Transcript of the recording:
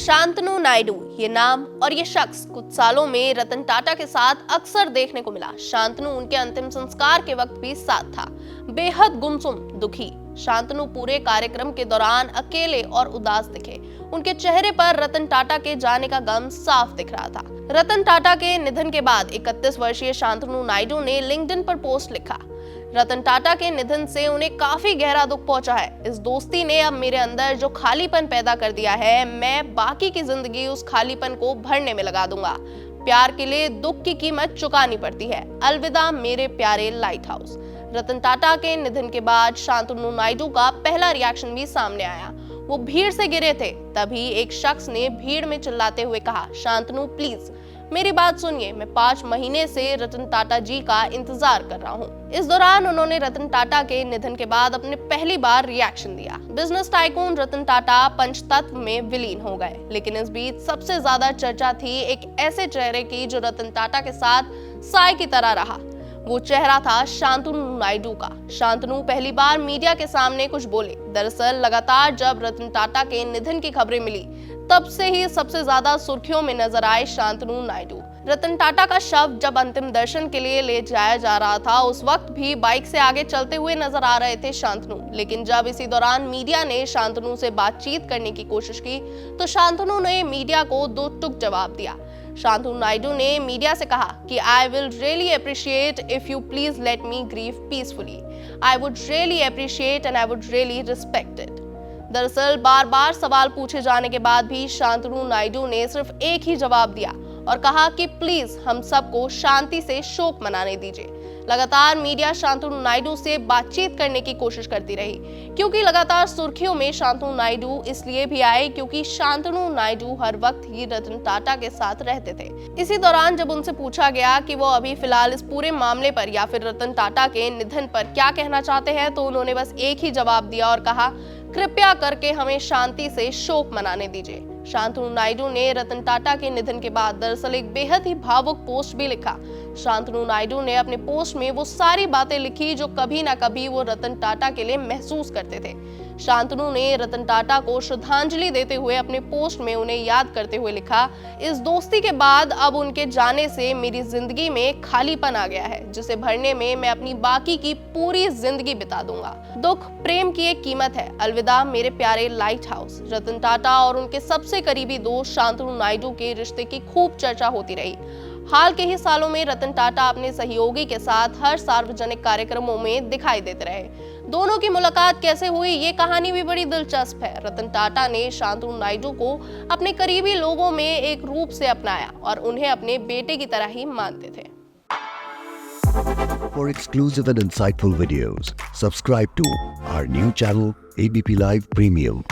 शांतनु नायडू ये नाम और ये शख्स कुछ सालों में रतन टाटा के साथ अक्सर देखने को मिला। शांतनु उनके अंतिम संस्कार के वक्त भी साथ था। बेहद गुमसुम, दुखी शांतनु पूरे कार्यक्रम के दौरान अकेले और उदास दिखे। उनके चेहरे पर रतन टाटा के जाने का गम साफ दिख रहा था। रतन टाटा के निधन के बाद 31 वर्षीय शांतनु नायडू ने लिंक्डइन पर पोस्ट लिखा, रतन टाटा के निधन से उन्हें काफी गहरा दुख पहुंचा है। इस दोस्ती ने अब मेरे अंदर जो खालीपन पैदा कर दिया है, मैं बाकी की जिंदगी उस खालीपन को भरने में लगा दूंगा। प्यार के लिए दुख की कीमत चुकानी पड़ती है। अलविदा मेरे प्यारे लाइट हाउस। रतन टाटा के निधन के बाद शांतनु नायडू का पहला रिएक्शन भी सामने आया। वो भीड़ से गिरे थे। तभी एक शख्स ने भीड़ में चिल्लाते हुए कहा, शांतनु प्लीज मेरी बात सुनिए, मैं 5 महीने से रतन टाटा जी का इंतजार कर रहा हूँ। इस दौरान उन्होंने रतन टाटा के निधन के बाद अपने पहली बार रिएक्शन दिया। बिजनेस टाइकून रतन टाटा पंचतत्व में विलीन हो गए, लेकिन इस बीच सबसे ज्यादा चर्चा थी एक ऐसे चेहरे की जो रतन टाटा के साथ साय की तरह रहा। वो चेहरा था शांतनु नायडू का। शांतनु पहली बार मीडिया के सामने कुछ बोले। दरअसल लगातार जब रतन टाटा के निधन की खबरें मिली, तब से ही सबसे ज्यादा सुर्खियों में नजर आए शांतनु नायडू। रतन टाटा का शव जब अंतिम दर्शन के लिए ले जाया जा रहा था, उस वक्त भी बाइक से आगे चलते हुए नजर आ रहे थे शांतनु। लेकिन जब इसी दौरान मीडिया ने शांतनु से बातचीत करने की कोशिश की, तो शांतनु ने मीडिया को दो टूक जवाब दिया। शांतनु नायडू ने मीडिया से कहा कि I will really appreciate if you please let me grieve peacefully. I would really appreciate and I would really respect it. दरअसल बार बार सवाल पूछे जाने के बाद भी शांतनु नायडू ने सिर्फ एक ही जवाब दिया और कहा कि प्लीज हम सबको शांति से शोक मनाने दीजिए। लगातार मीडिया शांतनु नायडू से बातचीत करने की कोशिश करती रही, क्योंकि लगातार सुर्खियों में शांतनु नायडू इसलिए भी आए क्योंकि शांतनु नायडू हर वक्त ही रतन टाटा के साथ रहते थे। इसी दौरान जब उनसे पूछा गया कि वो अभी फिलहाल इस पूरे मामले पर या फिर रतन टाटा के निधन पर क्या कहना चाहते हैं, तो उन्होंने बस एक ही जवाब दिया और कहा, कृपया करके हमें शांति से शोक मनाने दीजिए। शांतनु नायडू ने रतन टाटा के निधन के बाद दरअसल एक बेहद ही भावुक पोस्ट भी लिखा। शांतनु नायडू ने अपने पोस्ट में वो सारी बातें लिखी जो कभी ना कभी वो रतन टाटा के लिए महसूस करते थे। शांतनु ने रतन टाटा को श्रद्धांजलि देते हुए अपने पोस्ट में उन्हें याद करते हुए लिखा, इस दोस्ती के बाद अब उनके जाने से मेरी जिंदगी में खालीपन आ गया है, जिसे भरने में मैं अपनी बाकी की पूरी जिंदगी बिता दूंगा। दुख प्रेम की एक कीमत है। अलविदा मेरे प्यारे लाइट हाउस। रतन टाटा और उनके सबसे करीबी दोस्त शांतनु नायडू के रिश्ते की खूब चर्चा होती रही। हाल के ही सालों में रतन टाटा अपने सहयोगी के साथ हर सार्वजनिक कार्यक्रमों में दिखाई देते रहे। दोनों की मुलाकात कैसे हुई, ये कहानी भी बड़ी दिलचस्प है। रतन टाटा ने शांतनु नायडू को अपने करीबी लोगों में एक रूप से अपनाया और उन्हें अपने बेटे की तरह ही मानते थे। For exclusive and insightful videos, subscribe to our new channel ABP Live Premium.